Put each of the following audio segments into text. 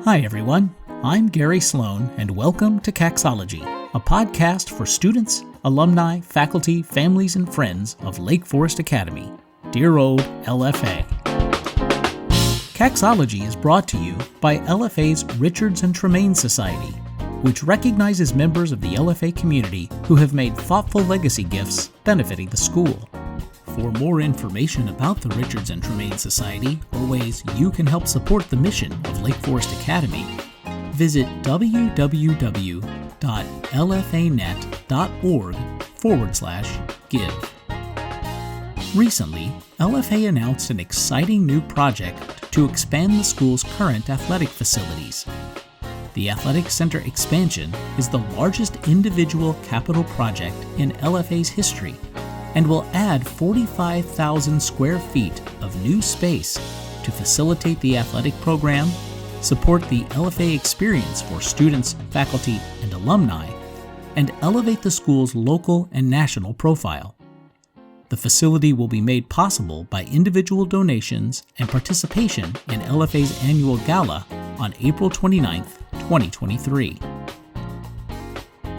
Hi everyone, I'm Gary Sloan and welcome to Caxology, a podcast for students, alumni, faculty, families, and friends of Lake Forest Academy, dear old LFA. Caxology is brought to you by LFA's Richards and Tremaine Society, which recognizes members of the LFA community who have made thoughtful legacy gifts benefiting the school. For more information about the Richards and Tremaine Society or ways you can help support the mission of Lake Forest Academy, visit www.lfanet.org/give. Recently, LFA announced an exciting new project to expand the school's current athletic facilities. The Athletic Center expansion is the largest individual capital project in LFA's history and will add 45,000 square feet of new space to facilitate the athletic program, support the LFA experience for students, faculty, and alumni, and elevate the school's local and national profile. The facility will be made possible by individual donations and participation in LFA's annual Gala on April 29, 2023.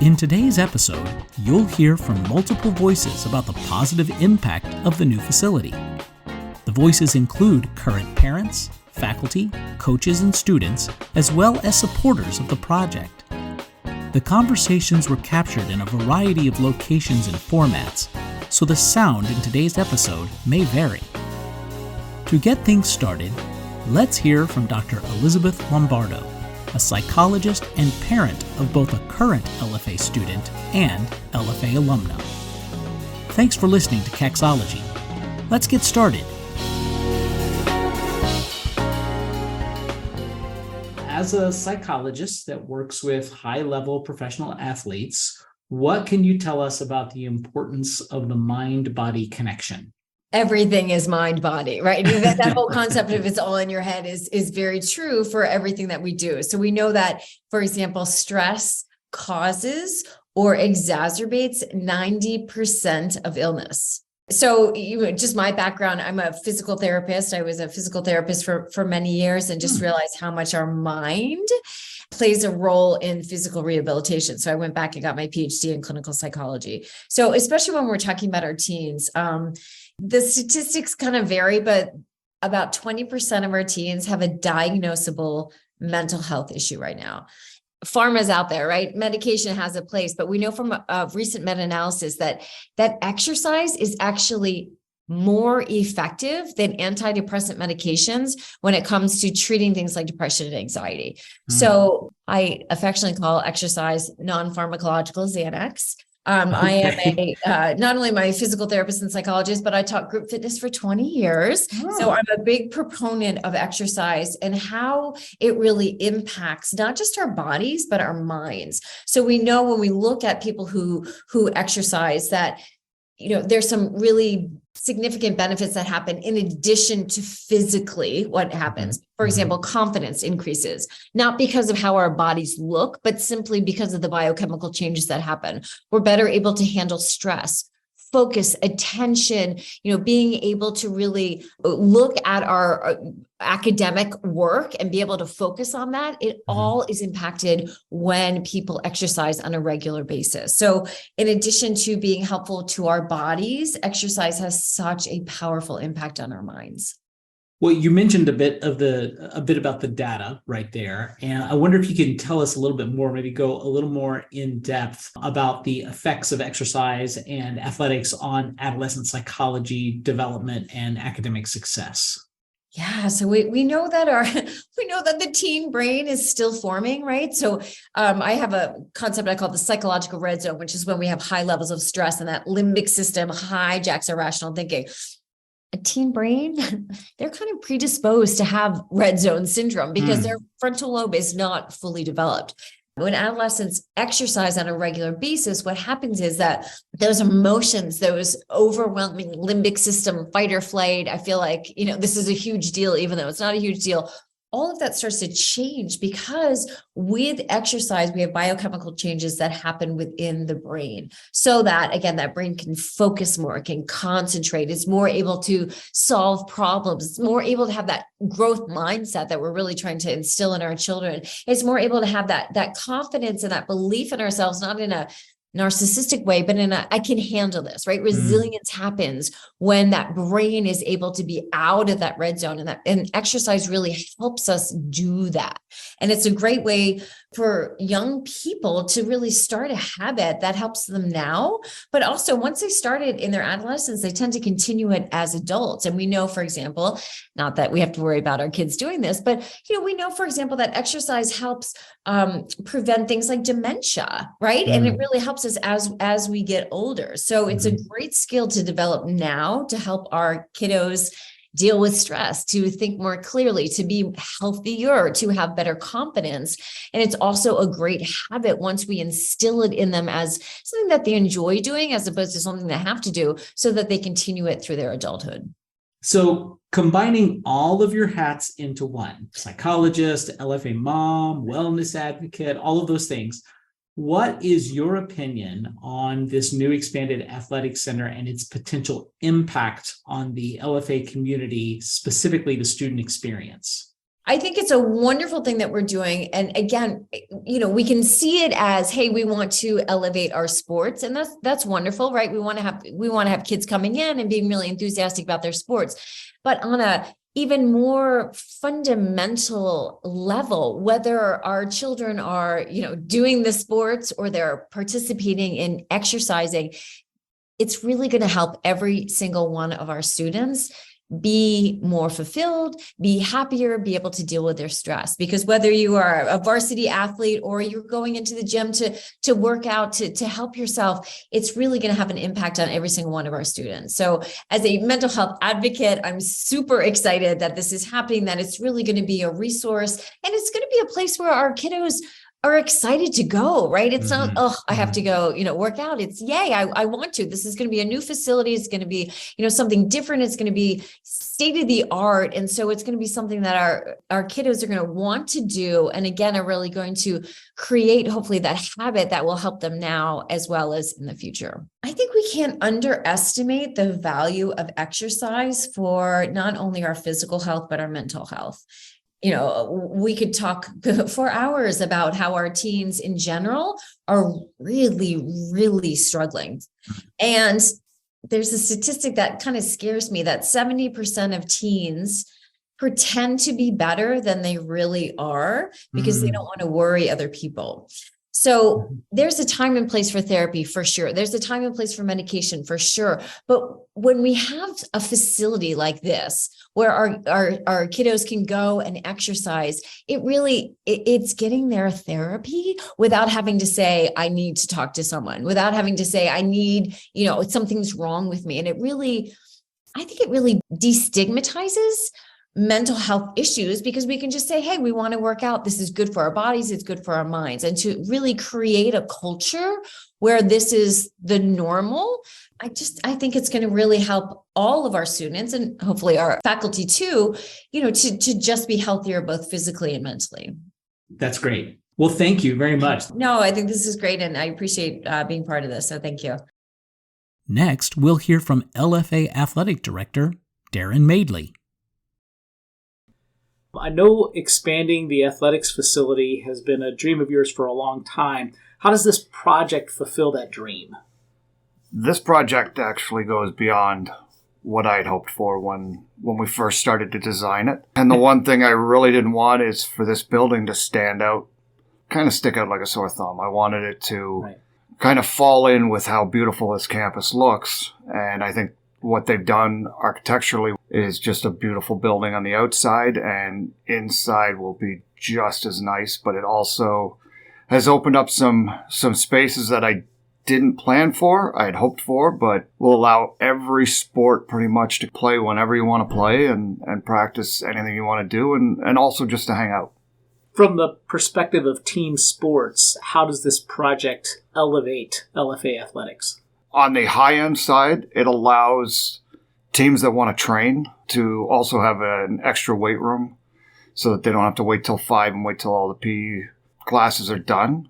In today's episode, you'll hear from multiple voices about the positive impact of the new facility. The voices include current parents, faculty, coaches, and students, as well as supporters of the project. The conversations were captured in a variety of locations and formats, so the sound in today's episode may vary. To get things started, let's hear from Dr. Elizabeth Lombardo, a psychologist and parent of both a current LFA student and LFA alumna. Thanks for listening to Caxology. Let's get started. As a psychologist that works with high-level professional athletes, what can you tell us about the importance of the mind-body connection? Everything is mind body, right? That whole concept of it's all in your head is very true for everything that we do. So we know that, for example, stress causes or exacerbates 90% of illness. So just my background, I'm a physical therapist. I was a physical therapist for many years and just realized how much our mind plays a role in physical rehabilitation. So I went back and got my PhD in clinical psychology. So especially when we're talking about our teens, the statistics kind of vary, but about 20% of our teens have a diagnosable mental health issue right now. Pharma's out there, right? Medication has a place, but we know from a recent meta-analysis that exercise is actually more effective than antidepressant medications when it comes to treating things like depression and anxiety. So I affectionately call exercise non-pharmacological Xanax. I am not only my physical therapist and psychologist, but I taught group fitness for 20 years. So I'm a big proponent of exercise and how it really impacts not just our bodies, but our minds. So we know when we look at people who exercise that, there's some really significant benefits that happen in addition to physically what happens. For example, confidence increases, not because of how our bodies look, but simply because of the biochemical changes that happen. We're better able to handle stress, focus, attention, being able to really look at our academic work and be able to focus on that. It all is impacted when people exercise on a regular basis. So in addition to being helpful to our bodies, exercise has such a powerful impact on our minds. Well, you mentioned a bit about the data right there, and I wonder if you can tell us a little bit more, maybe go a little more in depth about the effects of exercise and athletics on adolescent psychology, development, and academic success. Yeah, so we know that the teen brain is still forming, right? So I have a concept I call the psychological red zone, which is when we have high levels of stress and that limbic system hijacks our rational thinking. A teen brain, they're kind of predisposed to have red zone syndrome because their frontal lobe is not fully developed. When adolescents exercise on a regular basis, what happens is that those emotions, those overwhelming limbic system, fight or flight, I feel like, this is a huge deal, even though it's not a huge deal. all of that starts to change because with exercise, we have biochemical changes that happen within the brain so that, again, that brain can focus more, can concentrate, it's more able to solve problems, it's more able to have that growth mindset that we're really trying to instill in our children. It's more able to have that confidence and that belief in ourselves, not in a narcissistic way, but in a, I can handle this, right? Resilience happens when that brain is able to be out of that red zone, and exercise really helps us do that. And it's a great way for young people to really start a habit that helps them now, but also once they start it in their adolescence, they tend to continue it as adults. And we know, for example, not that we have to worry about our kids doing this, but we know, for example, that exercise helps prevent things like dementia, right? And it really helps us as we get older. So it's a great skill to develop now to help our kiddos deal with stress, to think more clearly, to be healthier, to have better confidence. And it's also a great habit once we instill it in them as something that they enjoy doing, as opposed to something they have to do, so that they continue it through their adulthood. So combining all of your hats into one, psychologist, LFA mom, wellness advocate, all of those things, what is your opinion on this new expanded athletic center and its potential impact on the LFA community, specifically the student experience? I think it's a wonderful thing that we're doing. And again, we can see it as, hey, we want to elevate our sports, and that's wonderful, right? We want to have kids coming in and being really enthusiastic about their sports. But on a even more fundamental level, whether our children are, doing the sports or they're participating in exercising, it's really going to help every single one of our students be more fulfilled, be happier, be able to deal with their stress. Because whether you are a varsity athlete or you're going into the gym to work out, to help yourself, it's really going to have an impact on every single one of our students. So as a mental health advocate, I'm super excited that this is happening, that it's really going to be a resource, and it's going to be a place where our kiddos are excited to go, right? It's not, I have to go, work out. It's yay, I want to. This is going to be a new facility. It's going to be, something different. It's going to be state of the art. And so it's going to be something that our kiddos are going to want to do. And again, are really going to create, hopefully, that habit that will help them now as well as in the future. I think we can't underestimate the value of exercise for not only our physical health, but our mental health. We could talk for hours about how our teens in general are really, really struggling. And there's a statistic that kind of scares me, that 70% of teens pretend to be better than they really are because they don't want to worry other people. So there's a time and place for therapy, for sure. There's a time and place for medication, for sure. But when we have a facility like this, where our kiddos can go and exercise, it's getting their therapy without having to say, I need to talk to someone, without having to say, I need, something's wrong with me. And I think it really destigmatizes mental health issues, because we can just say, hey, we want to work out. This is good for our bodies. It's good for our minds. And to really create a culture where this is the normal, I think it's going to really help all of our students, and hopefully our faculty too, to just be healthier, both physically and mentally. That's great. Well, thank you very much. No, I think this is great. And I appreciate being part of this. So thank you. Next, we'll hear from LFA Athletic Director, Darren Madeley. I know expanding the athletics facility has been a dream of yours for a long time. How does this project fulfill that dream? This project actually goes beyond what I'd hoped for when we first started to design it. And the one thing I really didn't want is for this building to stand out, kind of stick out like a sore thumb. I wanted it to kind of fall in with how beautiful this campus looks. And I think what they've done architecturally is just a beautiful building on the outside, and inside will be just as nice. But it also has opened up some spaces that I didn't plan for, I had hoped for, but will allow every sport pretty much to play whenever you want to play and practice anything you want to do, and also just to hang out. From the perspective of team sports, how does this project elevate LFA athletics? On the high-end side, it allows teams that want to train to also have an extra weight room so that they don't have to wait till 5 and wait till all the PE classes are done.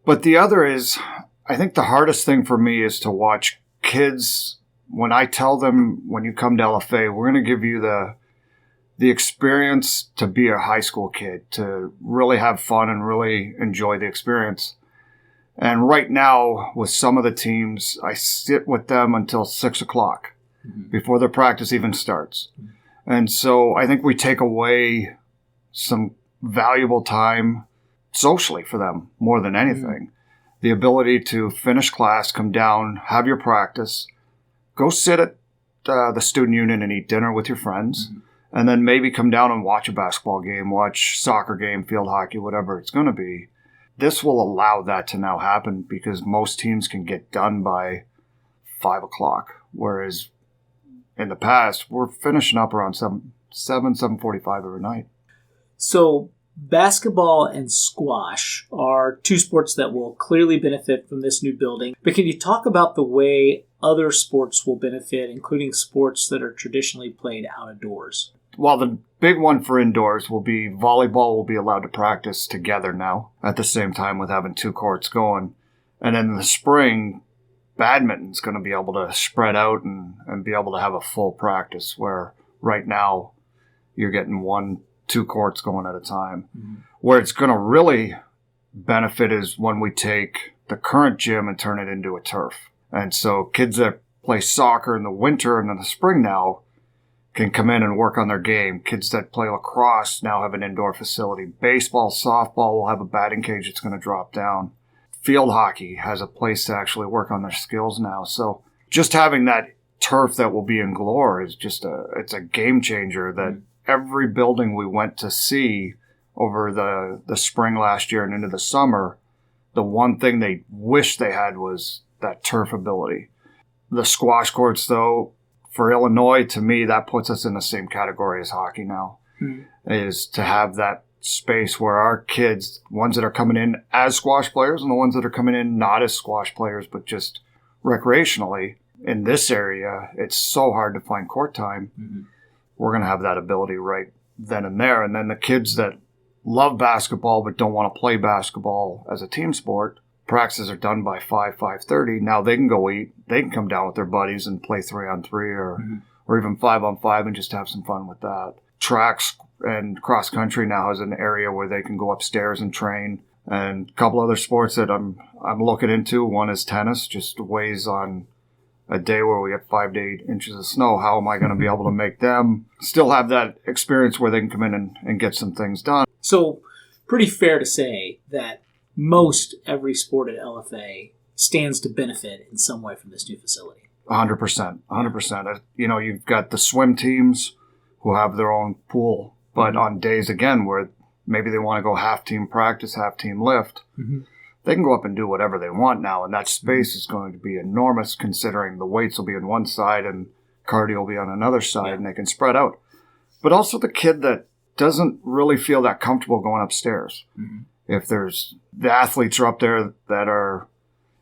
But the other is, I think the hardest thing for me is to watch kids when I tell them, when you come to LFA, we're going to give you the experience to be a high school kid, to really have fun and really enjoy the experience. And right now, with some of the teams, I sit with them until 6 o'clock before their practice even starts. And so I think we take away some valuable time socially for them more than anything. The ability to finish class, come down, have your practice, go sit at the student union and eat dinner with your friends, and then maybe come down and watch a basketball game, watch soccer game, field hockey, whatever it's going to be. This will allow that to now happen because most teams can get done by 5 o'clock, whereas in the past, we're finishing up around 7:45 every night. So basketball and squash are two sports that will clearly benefit from this new building. But can you talk about the way other sports will benefit, including sports that are traditionally played out of doors? Well, the big one for indoors will be volleyball will be allowed to practice together now at the same time with having 2 courts going. And in the spring, badminton's going to be able to spread out and be able to have a full practice, where right now you're getting 1-2 courts going at a time. Where it's going to really benefit is when we take the current gym and turn it into a turf. And so kids that play soccer in the winter and in the spring now can come in and work on their game. Kids that play lacrosse now have an indoor facility. Baseball, softball will have a batting cage that's going to drop down. Field hockey has a place to actually work on their skills now. So just having that turf that will be in Glore is just it's a game changer that every building we went to see over the spring last year and into the summer, the one thing they wish they had was that turf ability. The squash courts, though, for Illinois, to me, that puts us in the same category as hockey now, is to have that space where our kids, ones that are coming in as squash players and the ones that are coming in not as squash players, but just recreationally, in this area, it's so hard to find court time. We're going to have that ability right then and there. And then the kids that love basketball but don't want to play basketball as a team sport, practices are done by 5:30. Now they can go eat. They can come down with their buddies and play 3-on-3 or even 5-on-5 and just have some fun with that. Tracks and cross country now has an area where they can go upstairs and train. And a couple other sports that I'm looking into. One is tennis, just weighs on a day where we have 5 to 8 inches of snow. How am I going to be able to make them still have that experience where they can come in and get some things done? So pretty fair to say that most every sport at LFA stands to benefit in some way from this new facility. 100%. 100%. You know, you've got the swim teams who have their own pool, but on days, again, where maybe they want to go half team practice, half team lift, they can go up and do whatever they want now, and that space is going to be enormous considering the weights will be on one side and cardio will be on another side, and they can spread out. But also the kid that doesn't really feel that comfortable going upstairs. If there's the athletes are up there that are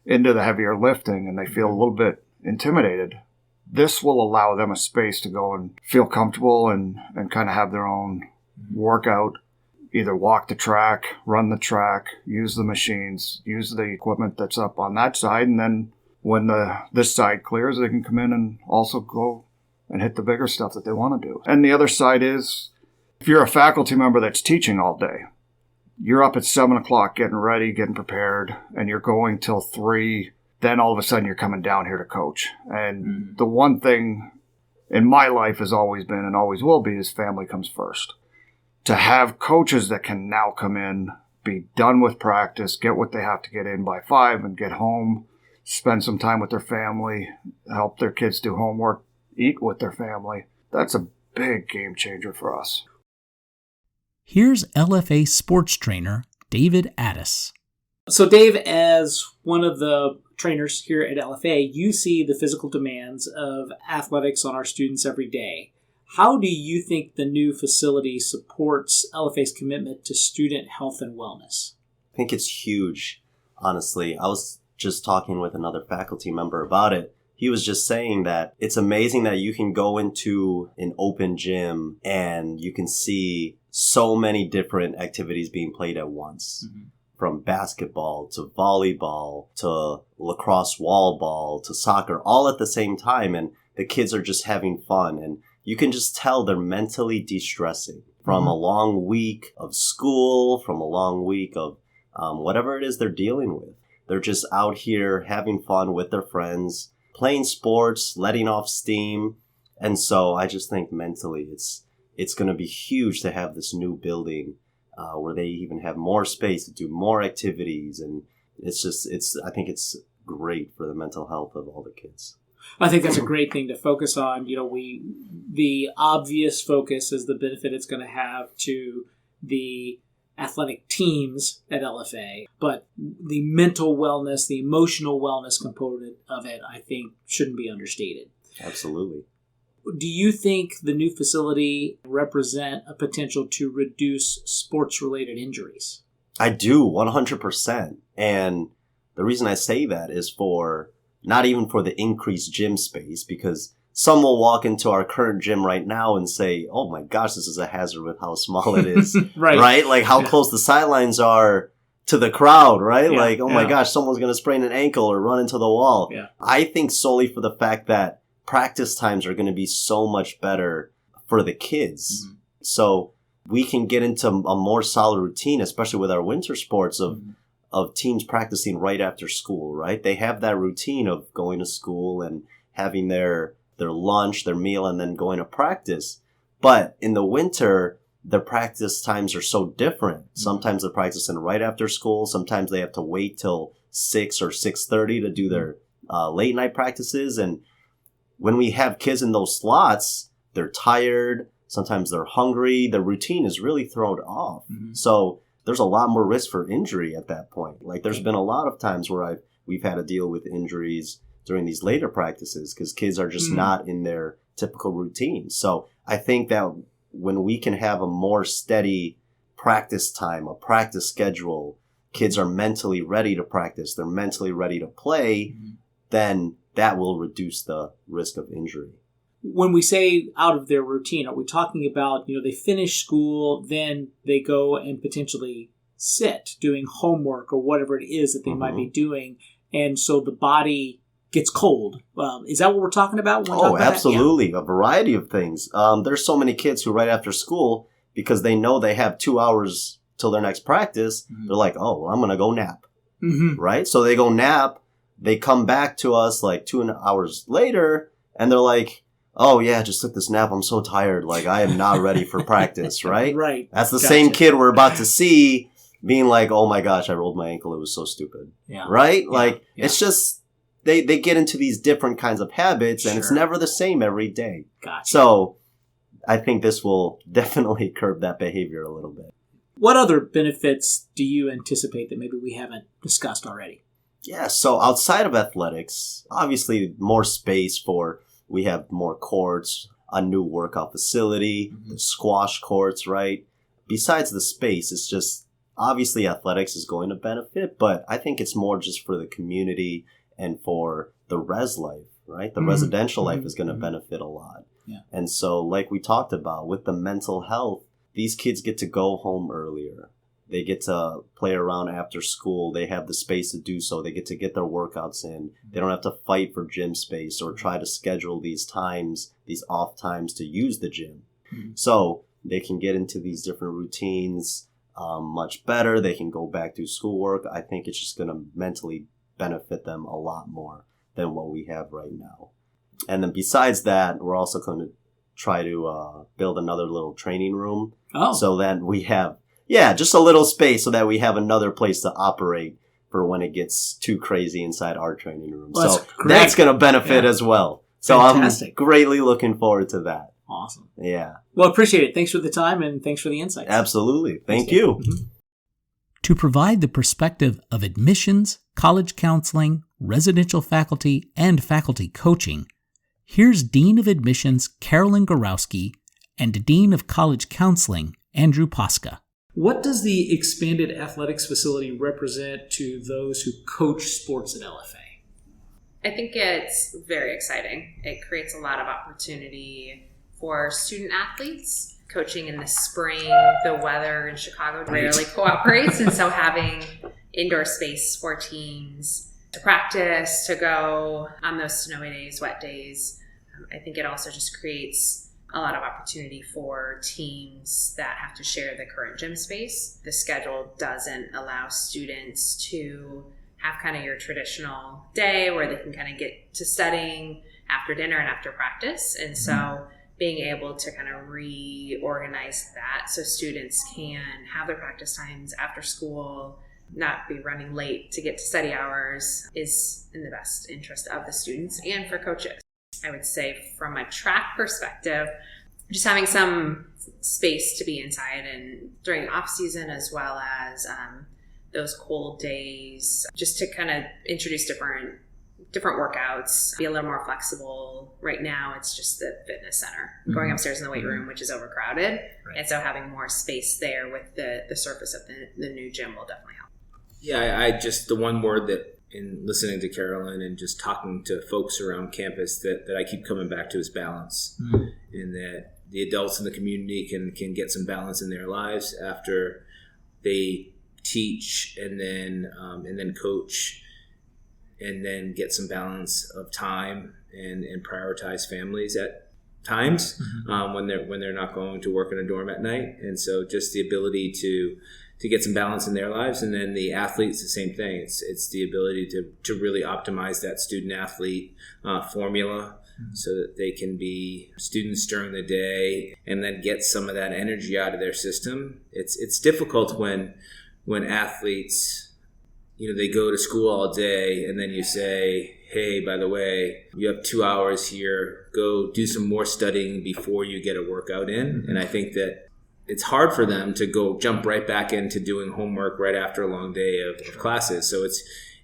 into the heavier lifting and they feel a little bit intimidated, this will allow them a space to go and feel comfortable and kind of have their own workout, either walk the track, run the track, use the machines, use the equipment that's up on that side. And then when this side clears, they can come in and also go and hit the bigger stuff that they want to do. And the other side is, if you're a faculty member that's teaching all day, you're up at 7 o'clock getting ready, getting prepared, and you're going till 3. Then all of a sudden you're coming down here to coach. And the one thing in my life has always been and always will be is family comes first. To have coaches that can now come in, be done with practice, get what they have to get in by 5 and get home, spend some time with their family, help their kids do homework, eat with their family, that's a big game changer for us. Here's LFA sports trainer David Addis. So Dave, as one of the trainers here at LFA, you see the physical demands of athletics on our students every day. How do you think the new facility supports LFA's commitment to student health and wellness? I think it's huge, honestly. I was just talking with another faculty member about it. He was just saying that it's amazing that you can go into an open gym and you can see so many different activities being played at once. From basketball to volleyball to lacrosse wall ball to soccer, all at the same time. And the kids are just having fun. And you can just tell they're mentally de-stressing from a long week of school, from a long week of whatever it is they're dealing with. They're just out here having fun with their friends, playing sports, letting off steam. And so I just think mentally it's going to be huge to have this new building where they even have more space to do more activities. And I think it's great for the mental health of all the kids. I think that's a great thing to focus on. The obvious focus is the benefit it's going to have to the athletic teams at LFA, but the mental wellness, the emotional wellness component of it, I think shouldn't be understated. Absolutely. Do you think the new facility represent a potential to reduce sports-related injuries? I do, 100%. And the reason I say that is not even for the increased gym space, because some will walk into our current gym right now and say, oh my gosh, this is a hazard with how small it is. Right? Like how close the sidelines are to the crowd, right? Yeah, like, oh my gosh, someone's going to sprain an ankle or run into the wall. Yeah. I think solely for the fact that practice times are going to be so much better for the kids. So we can get into a more solid routine, especially with our winter sports of teams practicing right after school, right? They have that routine of going to school and having their lunch, their meal, and then going to practice. But in the winter, the practice times are so different. Sometimes they're practicing right after school. Sometimes they have to wait till 6 or 6:30 to do their late night practices. And when we have kids in those slots, they're tired. Sometimes they're hungry. The routine is really thrown off. So there's a lot more risk for injury at that point. Like there's been a lot of times where we've had to deal with injuries during these later practices because kids are just not in their typical routine. So I think that when we can have a more steady practice time, a practice schedule, kids are mentally ready to practice, they're mentally ready to play, then that will reduce the risk of injury. When we say out of their routine, are we talking about, they finish school, then they go and potentially sit doing homework or whatever it is that they might be doing, and so the body gets cold? Is that what we're talking about? When Absolutely. Yeah. A variety of things. There's so many kids who right after school, because they know they have 2 hours till their next practice, they're like, oh, well, I'm going to go nap. Right? So they go nap. They come back to us like 2 hours later, and they're like, oh, yeah, just took this nap. I'm so tired. Like, I am not ready for practice, right? Right. That's the same kid we're about to see being like, oh, my gosh, I rolled my ankle. It was so stupid. Yeah. Right? Yeah. It's just they get into these different kinds of habits, and it's never the same every day. Gotcha. So I think this will definitely curb that behavior a little bit. What other benefits do you anticipate that maybe we haven't discussed already? Yeah, so outside of athletics, obviously more space we have more courts, a new workout facility, the squash courts, right? Besides the space, it's just, obviously athletics is going to benefit, but I think it's more just for the community and for the res life, right? The residential life is going to benefit a lot. Yeah. And so like we talked about with the mental health, these kids get to go home earlier. They get to play around after school. They have the space to do so. They get their workouts in. They don't have to fight for gym space or try to schedule these times, these off times to use the gym. So they can get into these different routines much better. They can go back to schoolwork. I think it's just going to mentally benefit them a lot more than what we have right now. And then besides that, we're also going to try to build another little training room. Oh. So then we have, just a little space so that we have another place to operate for when it gets too crazy inside our training room. Well, so that's going to benefit as well. So Fantastic. I'm greatly looking forward to that. Awesome. Yeah. Well, appreciate it. Thanks for the time and thanks for the insights. Absolutely. Thank you. To provide the perspective of admissions, college counseling, residential faculty, and faculty coaching, here's Dean of Admissions Carolyn Gorowski and Dean of College Counseling Andrew Posca. What does the expanded athletics facility represent to those who coach sports at LFA? I think it's very exciting. It creates a lot of opportunity for student athletes coaching in the spring, the weather in Chicago rarely cooperates. And so having indoor space for teams to practice, to go on those snowy days, wet days, I think it also just creates a lot of opportunity for teams that have to share the current gym space. The schedule doesn't allow students to have kind of your traditional day where they can kind of get to studying after dinner and after practice. And so being able to kind of reorganize that so students can have their practice times after school, not be running late to get to study hours, is in the best interest of the students and for coaches. I would say from a track perspective, just having some space to be inside and during off season, as well as those cold days, just to kind of introduce different workouts, be a little more flexible. Right now, it's just the fitness center. Going upstairs in the weight room, which is overcrowded. Right. And so having more space there with the surface of the new gym will definitely help. Yeah, I just, the one word that in listening to Carolyn and just talking to folks around campus that I keep coming back to is balance. And that the adults in the community can get some balance in their lives after they teach and then coach, and then get some balance of time and prioritize families at times when they're not going to work in a dorm at night. And so just the ability to get some balance in their lives. And then the athletes, the same thing. It's the ability to really optimize that student athlete formula so that they can be students during the day and then get some of that energy out of their system. It's difficult when athletes, they go to school all day and then you say, hey, by the way, you have 2 hours here, go do some more studying before you get a workout in. And I think that it's hard for them to go jump right back into doing homework right after a long day of classes. So it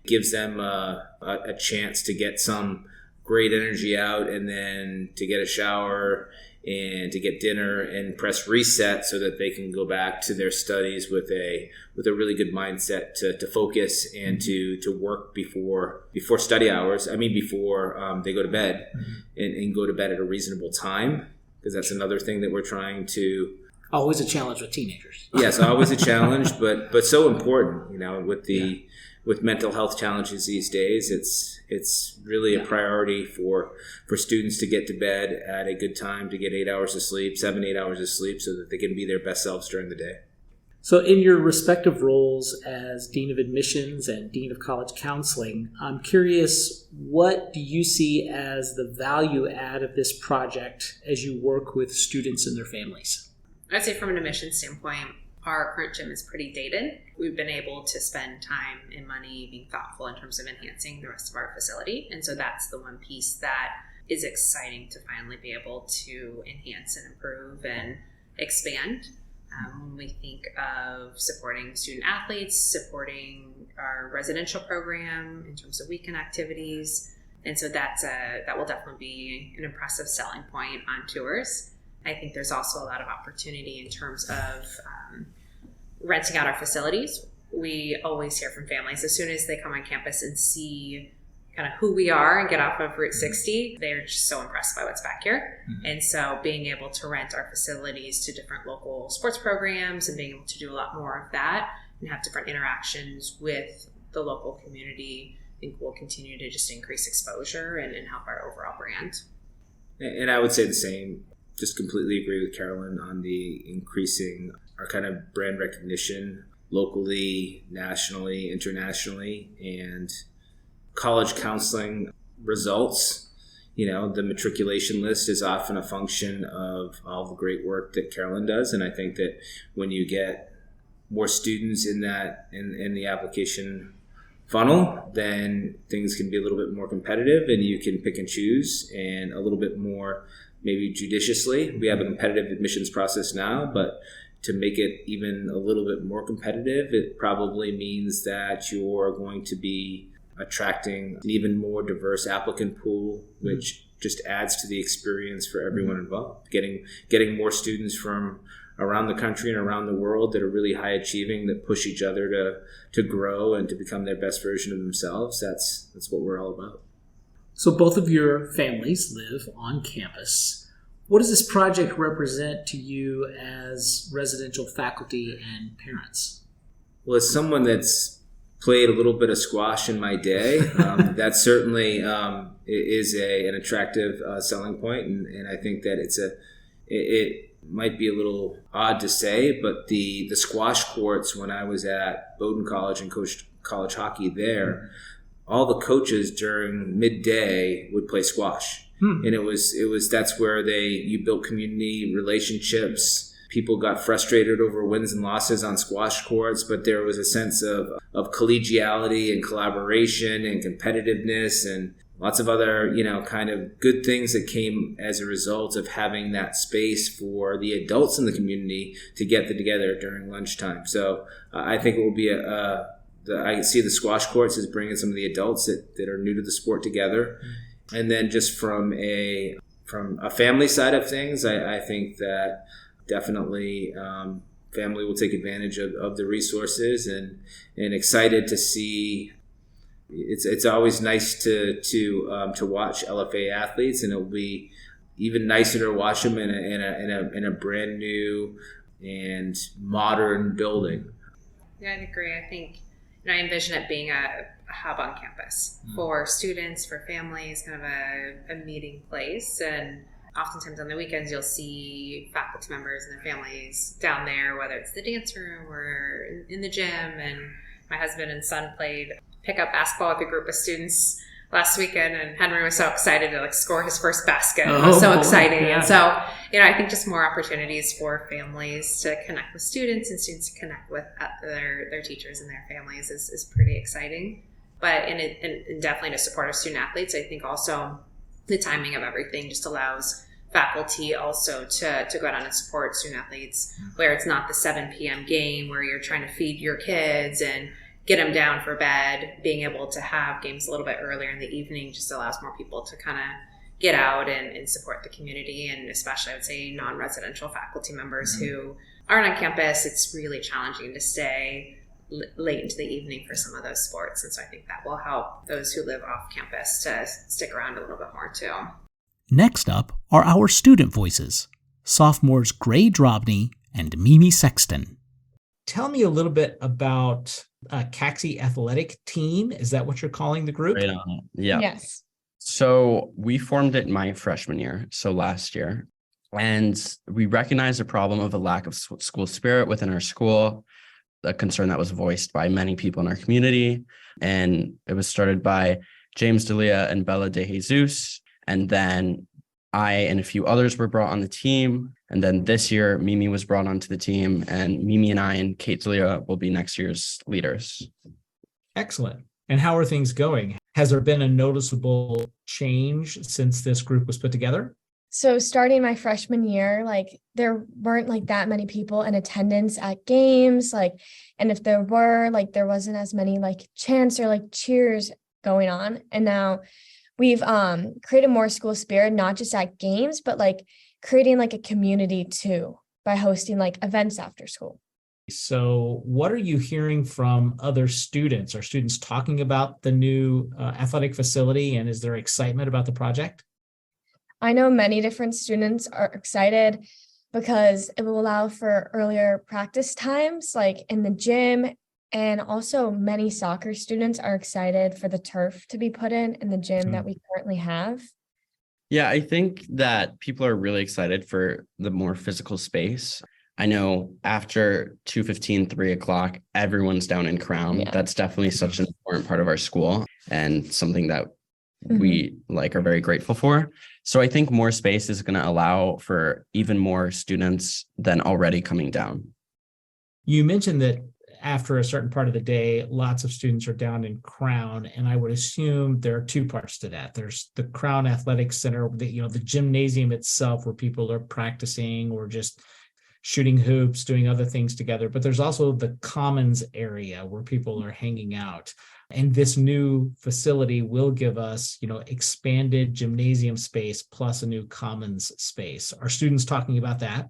gives them a chance to get some great energy out and then to get a shower and to get dinner and press reset so that they can go back to their studies with a really good mindset to focus and to work before study hours. I mean, before they go to bed and go to bed at a reasonable time, because that's another thing that we're trying to. Always a challenge with teenagers. Yes, always a challenge, but so important, with mental health challenges these days. It's really a priority for students to get to bed at a good time, to get 8 hours of sleep, 7-8 hours of sleep, so that they can be their best selves during the day. So in your respective roles as Dean of Admissions and Dean of College Counseling, I'm curious, what do you see as the value add of this project as you work with students and their families? I'd say from an admissions standpoint, our current gym is pretty dated. We've been able to spend time and money being thoughtful in terms of enhancing the rest of our facility. And so that's the one piece that is exciting to finally be able to enhance and improve and expand. When we think of supporting student athletes, supporting our residential program in terms of weekend activities. And so that will definitely be an impressive selling point on tours. I think there's also a lot of opportunity in terms of renting out our facilities. We always hear from families as soon as they come on campus and see kind of who we are and get off of Route 60, they're just so impressed by what's back here. And so being able to rent our facilities to different local sports programs and being able to do a lot more of that and have different interactions with the local community, I think will continue to just increase exposure and help our overall brand. And I would say the same. Just completely agree with Carolyn on the increasing our kind of brand recognition locally, nationally, internationally, and college counseling results. The matriculation list is often a function of all the great work that Carolyn does. And I think that when you get more students in the application funnel, then things can be a little bit more competitive and you can pick and choose and a little bit more maybe judiciously. We have a competitive admissions process now, but to make it even a little bit more competitive, it probably means that you're going to be attracting an even more diverse applicant pool, which just adds to the experience for everyone involved. Getting more students from around the country and around the world that are really high achieving, that push each other to grow and to become their best version of themselves. That's what we're all about. So both of your families live on campus. What does this project represent to you as residential faculty and parents? Well, as someone that's played a little bit of squash in my day, that certainly is an attractive selling point, and I think that it might be a little odd to say, but the squash courts when I was at Bowdoin College and coached college hockey there, all the coaches during midday would play squash. And it was that's where you built community relationships. People got frustrated over wins and losses on squash courts, but there was a sense of collegiality and collaboration and competitiveness and lots of other, kind of good things that came as a result of having that space for the adults in the community to get together during lunchtime. So I think it will be I see the squash courts as bringing some of the adults that are new to the sport together. And then just from a family side of things, I think that definitely family will take advantage of the resources and excited to see. It's always nice to watch LFA athletes, and it'll be even nicer to watch them in a brand new and modern building. Yeah, I agree. I think I envision it being a hub on campus for students, for families, kind of a meeting place. And oftentimes on the weekends, you'll see faculty members and their families down there, whether it's the dance room or in the gym. And my husband and son played pickup basketball with a group of students last weekend, and Henry was so excited to score his first basket. It was so exciting. Yeah. And so, I think just more opportunities for families to connect with students and students to connect with their teachers and their families is pretty exciting. But and definitely to support our student athletes, I think also the timing of everything just allows faculty also to go out and support student athletes, where it's not the 7 p.m. game where you're trying to feed your kids and get them down for bed. Being able to have games a little bit earlier in the evening just allows more people to kind of get out and support the community, and especially I would say non-residential faculty members who aren't on campus. It's really challenging to stay late into the evening for some of those sports, and so I think that will help those who live off campus to stick around a little bit more too. Next up are our student voices, sophomores Gray Drobny and Mimi Sexton. Tell me a little bit about Caxi Athletic Team. Is that what you're calling the group? Right on. Yeah. Yes. So we formed it my freshman year, so last year, and we recognized the problem of a lack of school spirit within our school, a concern that was voiced by many people in our community. And it was started by James D'Elia and Bella De Jesus. And then I and a few others were brought on the team. And then this year, Mimi was brought onto the team, and Mimi and I and Kate D'Elia will be next year's leaders. Excellent. And how are things going? Has there been a noticeable change since this group was put together? So starting my freshman year, there weren't that many people in attendance at games, and if there were, there wasn't as many chants or cheers going on. And now we've created more school spirit, not just at games, but creating a community too by hosting events after school. So what are you hearing from other students? Are students talking about the new athletic facility, and is there excitement about the project? I know many different students are excited because it will allow for earlier practice times, in the gym. And also many soccer students are excited for the turf to be put in the gym that we currently have. Yeah, I think that people are really excited for the more physical space. I know after 2:15, 3 o'clock, everyone's down in Crown. Yeah. That's definitely such an important part of our school and something that we are very grateful for. So I think more space is going to allow for even more students than already coming down. You mentioned that after a certain part of the day, lots of students are down in Crown, and I would assume there are two parts to that. There's the Crown Athletic Center, the gymnasium itself, where people are practicing or just shooting hoops, doing other things together. But there's also the commons area where people are hanging out. And this new facility will give us, expanded gymnasium space plus a new commons space. Are students talking about that?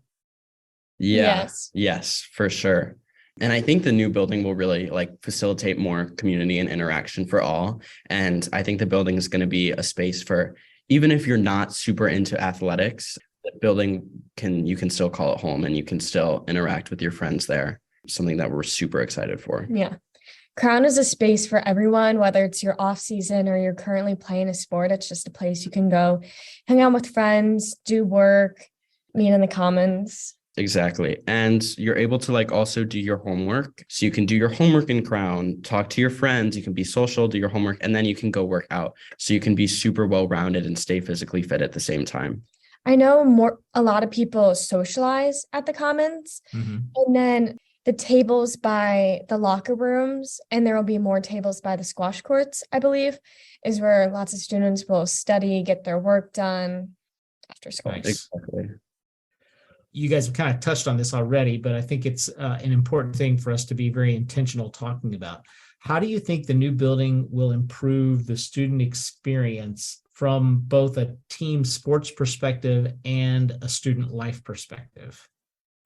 Yeah. Yes, for sure. And I think the new building will really facilitate more community and interaction for all. And I think the building is going to be a space for, even if you're not super into athletics, the building you can still call it home and you can still interact with your friends there. Something that we're super excited for. Yeah. Crown is a space for everyone, whether it's your off season or you're currently playing a sport. It's just a place you can go hang out with friends, do work, meet in the commons. Exactly. And you're able to like also do your homework. So you can do your homework in Crown, talk to your friends, you can be social, do your homework, and then you can go work out. So you can be super well-rounded and stay physically fit at the same time. I know a lot of people socialize at the commons, and then the tables by the locker rooms, and there will be more tables by the squash courts, I believe, is where lots of students will study, get their work done after school. Nice. Exactly. You guys have kind of touched on this already, but I think it's an important thing for us to be very intentional talking about. How do you think the new building will improve the student experience from both a team sports perspective and a student life perspective?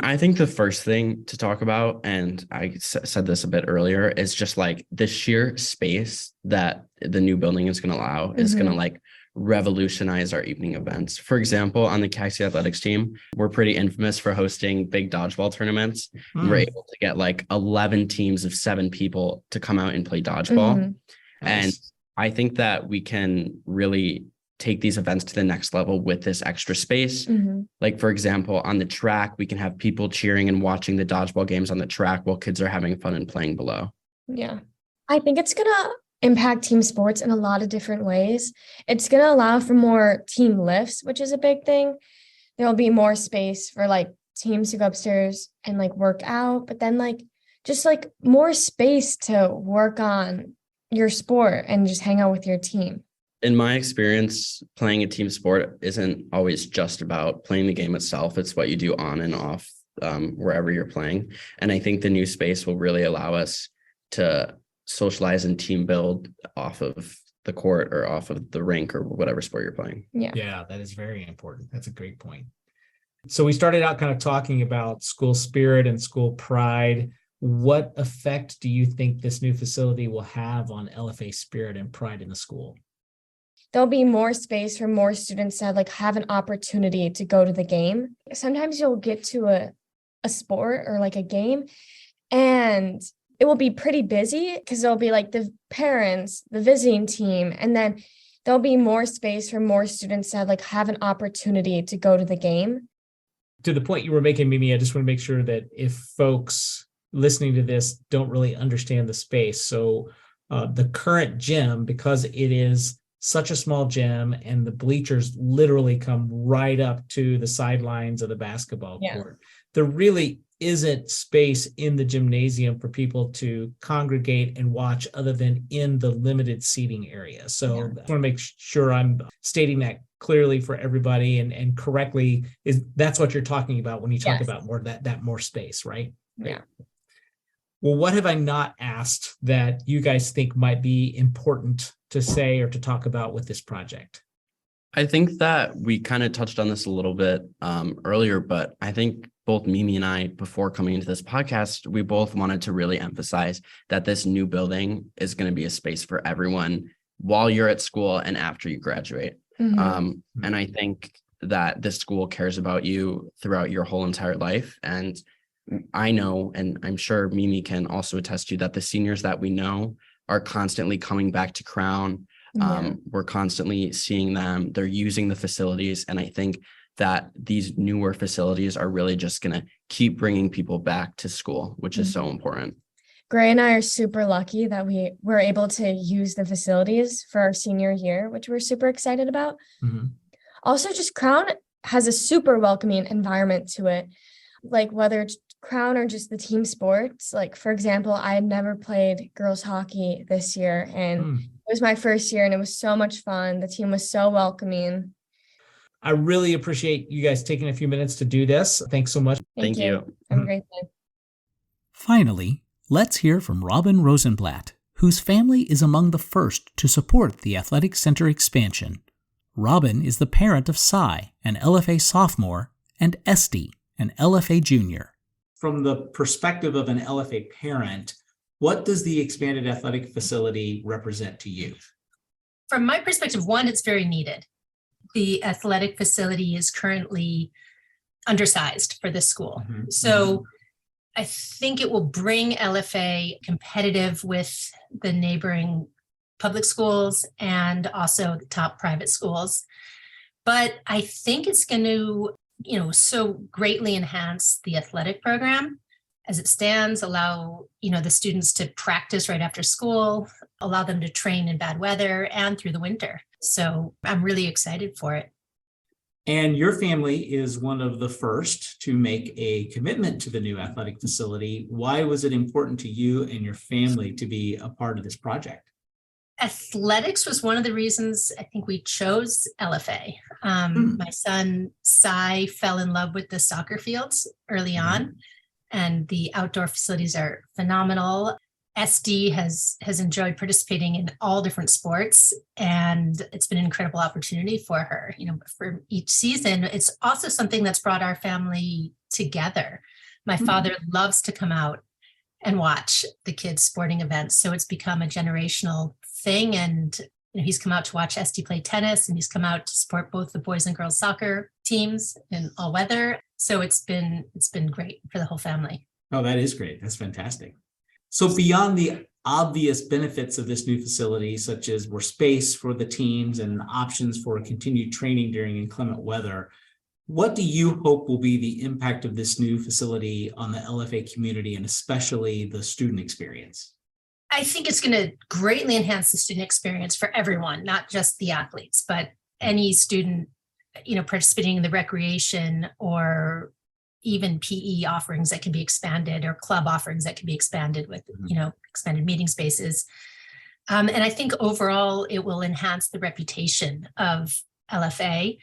I think the first thing to talk about, and I said this a bit earlier, is just like the sheer space that the new building is going to allow is going to like revolutionize our evening events. For example, on the Caxology athletics team, we're pretty infamous for hosting big dodgeball tournaments. We're able to get like 11 teams of 7 people to come out and play dodgeball. And Nice. I think that we can really take these events to the next level with this extra space. Like, for example, on the track, we can have people cheering and watching the dodgeball games on the track while kids are having fun and playing below. Yeah. I think it's going to impact team sports in a lot of different ways. It's going to allow for more team lifts, which is a big thing. There'll be more space for like teams to go upstairs and like work out, but then like just like more space to work on your sport and just hang out with your team. In my experience, playing a team sport isn't always just about playing the game itself. It's what you do on and off wherever you're playing. And I think the new space will really allow us to socialize and team build off of the court or off of the rink or whatever sport you're playing. Yeah, that is very important. That's a great point. So we started out kind of talking about school spirit and school pride. What effect do you think this new facility will have on LFA spirit and pride in the school? There'll be more space for more students to like have an opportunity to go to the game. Sometimes you'll get to a sport or like a game and it will be pretty busy because there'll be like the parents, the visiting team, and then there'll be more space for more students to like have an opportunity to go to the game. To the point you were making, Mimi, I just want to make sure that if folks listening to this don't really understand the space. So the current gym, because it is such a small gym and the bleachers literally come right up to the sidelines of the basketball court, there really isn't space in the gymnasium for people to congregate and watch other than in the limited seating area. So I want to make sure I'm stating that clearly for everybody and correctly. That's what you're talking about when you talk about more that more space, right? Yeah. Well, what have I not asked that you guys think might be important to say or to talk about with this project? I think that we kind of touched on this a little bit earlier, but I think both Mimi and I, before coming into this podcast, we both wanted to really emphasize that this new building is going to be a space for everyone while you're at school and after you graduate. And I think that this school cares about you throughout your whole entire life. And I know, and I'm sure Mimi can also attest to, that the seniors that we know are constantly coming back to Crown. We're constantly seeing them. They're using the facilities. And I think that these newer facilities are really just going to keep bringing people back to school, which is so important. Gray and I are super lucky that we were able to use the facilities for our senior year, which we're super excited about. Also, just Crown has a super welcoming environment to it. Like whether it's Crown or just the team sports, like for example, I had never played girls hockey this year and it was my first year and it was so much fun. The team was so welcoming. I really appreciate you guys taking a few minutes to do this. Thanks so much. Thank you. Have a great day. Finally, let's hear from Robin Rosenblatt, whose family is among the first to support the Athletic Center expansion. Robin is the parent of Cy, an LFA sophomore, and Esty, an LFA junior. From the perspective of an LFA parent, what does the expanded athletic facility represent to you? From my perspective, one, it's very needed. the athletic facility is currently undersized for the school. So I think it will bring LFA competitive with the neighboring public schools and also the top private schools. But I think it's going to, so greatly enhance the athletic program as it stands, allow, the students to practice right after school, allow them to train in bad weather and through the winter. So I'm really excited for it. And your family is one of the first to make a commitment to the new athletic facility. Why was it important to you and your family to be a part of this project? Athletics was one of the reasons I think we chose LFA. My son, Sai, fell in love with the soccer fields early on, and the outdoor facilities are phenomenal. SD has enjoyed participating in all different sports, and it's been an incredible opportunity for her, for each season. It's also something that's brought our family together. My father loves to come out and watch the kids' sporting events. So it's become a generational thing. And he's come out to watch SD play tennis, and he's come out to support both the boys and girls soccer teams in all weather. So it's been great for the whole family. Oh, that is great. That's fantastic. So beyond the obvious benefits of this new facility, such as more space for the teams and options for continued training during inclement weather, what do you hope will be the impact of this new facility on the LFA community and especially the student experience? I think it's going to greatly enhance the student experience for everyone, not just the athletes, but any student, participating in the recreation or even PE offerings that can be expanded, or club offerings that can be expanded with, expanded meeting spaces. And I think overall it will enhance the reputation of LFA.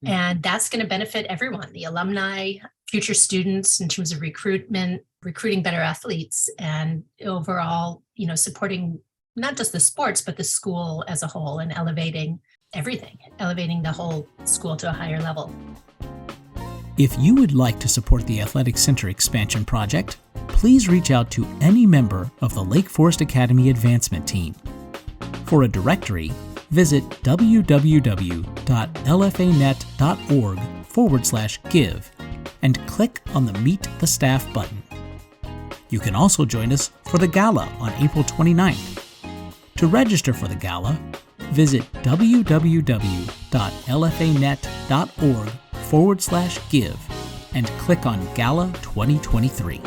And that's going to benefit everyone, the alumni, future students in terms of recruiting better athletes, and overall, supporting not just the sports, but the school as a whole, and elevating everything, elevating the whole school to a higher level. If you would like to support the Athletic Center expansion project, please reach out to any member of the Lake Forest Academy Advancement Team. For a directory, visit www.lfanet.org/give and click on the Meet the Staff button. You can also join us for the Gala on April 29th. To register for the Gala, visit www.lfanet.org/give and click on Gala 2023.